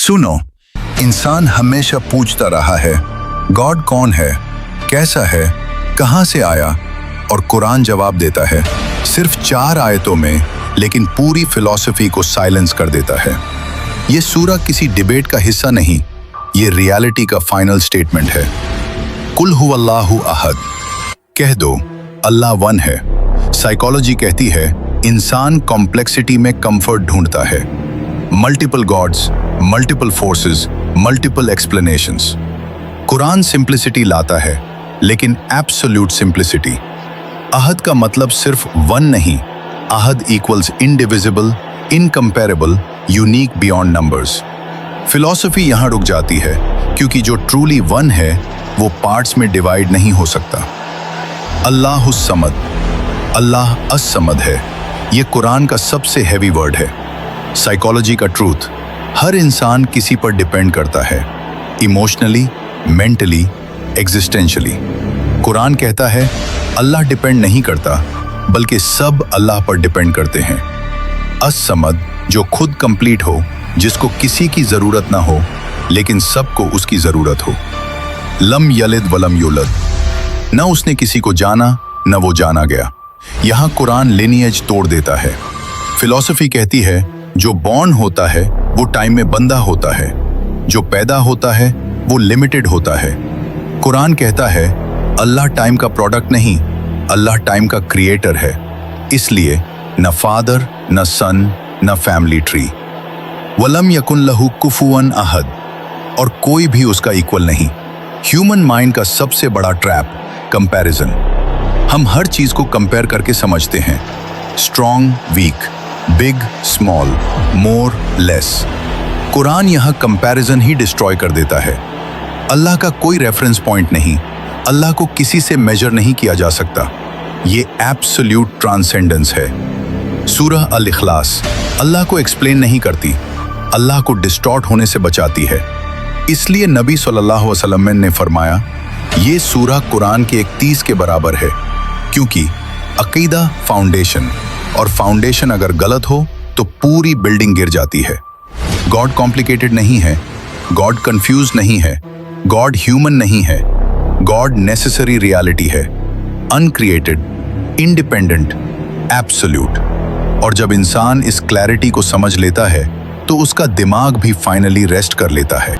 सुनो, इंसान हमेशा पूछता रहा है, गॉड कौन है, कैसा है, कहां से आया, और कुरान जवाब देता है सिर्फ 4 आयतों में, लेकिन पूरी फिलॉसफी को साइलेंस कर देता है। ये सूरा किसी डिबेट का हिस्सा नहीं, ये रियलिटी का फाइनल स्टेटमेंट है। कुल हुवल्लाहु अहद, कह दो अल्लाह वन है। साइकोलॉजी कहती है इंसान कॉम्प्लेक्सिटी में कंफर्ट ढूंढता है। Multiple gods, multiple forces, multiple explanations. Quran simplicity लाता है, लेकिन एब्सोल्यूट सिंप्लिसिटी। अहद का मतलब सिर्फ वन नहीं, अहद equals indivisible, incomparable, unique beyond numbers. Philosophy यहाँ रुक जाती है, क्योंकि जो ट्रूली वन है वो पार्ट्स में डिवाइड नहीं हो सकता। अल्लाहुस समद, अल्लाह अस-समद है। ये कुरान का सबसे हैवी वर्ड है। साइकोलॉजी का ट्रूथ, हर इंसान किसी पर डिपेंड करता है, इमोशनली, मेंटली, एग्जिस्टेंशियली। कुरान कहता है अल्लाह डिपेंड नहीं करता, बल्कि सब अल्लाह पर डिपेंड करते हैं। अस-समद, जो खुद कंप्लीट हो, जिसको किसी की जरूरत ना हो, लेकिन सबको उसकी जरूरत हो। लम यलिद वलम यूलद, न उसने किसी को जाना न वो जाना गया। यहाँ कुरान लिनिएज तोड़ देता है। फिलॉसफी कहती है जो बॉर्न होता है वो टाइम में बंधा होता है, जो पैदा होता है वो लिमिटेड होता है। कुरान कहता है अल्लाह टाइम का प्रोडक्ट नहीं, अल्लाह टाइम का क्रिएटर है। इसलिए न फादर, न सन, न फैमिली ट्री। वलम यकुन लहू कुफुवन अहद, और कोई भी उसका इक्वल नहीं। ह्यूमन माइंड का सबसे बड़ा ट्रैप कंपैरिजन। हम हर चीज को कंपेयर करके समझते हैं, strong week, big small, more less. Quran यहां कंपैरिजन ही डिस्ट्रॉय कर देता है। अल्लाह का कोई रेफरेंस पॉइंट नहीं, अल्लाह को किसी से मेजर नहीं किया जा सकता। ये एब्सोल्यूट ट्रांसेंडेंस है। सूरह अल इखलास अल्लाह को एक्सप्लेन नहीं करती, अल्लाह को डिस्टॉर्ट होने से बचाती है। इसलिए नबी सल्लल्लाहु अलैहि वसल्लम ने फरमाया ये सूरह कुरान के 31 के बराबर है, क्योंकि अकीदा फाउंडेशन, और फाउंडेशन अगर गलत हो तो पूरी बिल्डिंग गिर जाती है। गॉड कॉम्प्लिकेटेड नहीं है, गॉड कंफ्यूज नहीं है, गॉड ह्यूमन नहीं है, गॉड नेसेसरी रियलिटी है, अनक्रिएटेड, इंडिपेंडेंट, एब्सोल्यूट। और जब इंसान इस क्लैरिटी को समझ लेता है तो उसका दिमाग भी फाइनली रेस्ट कर लेता है।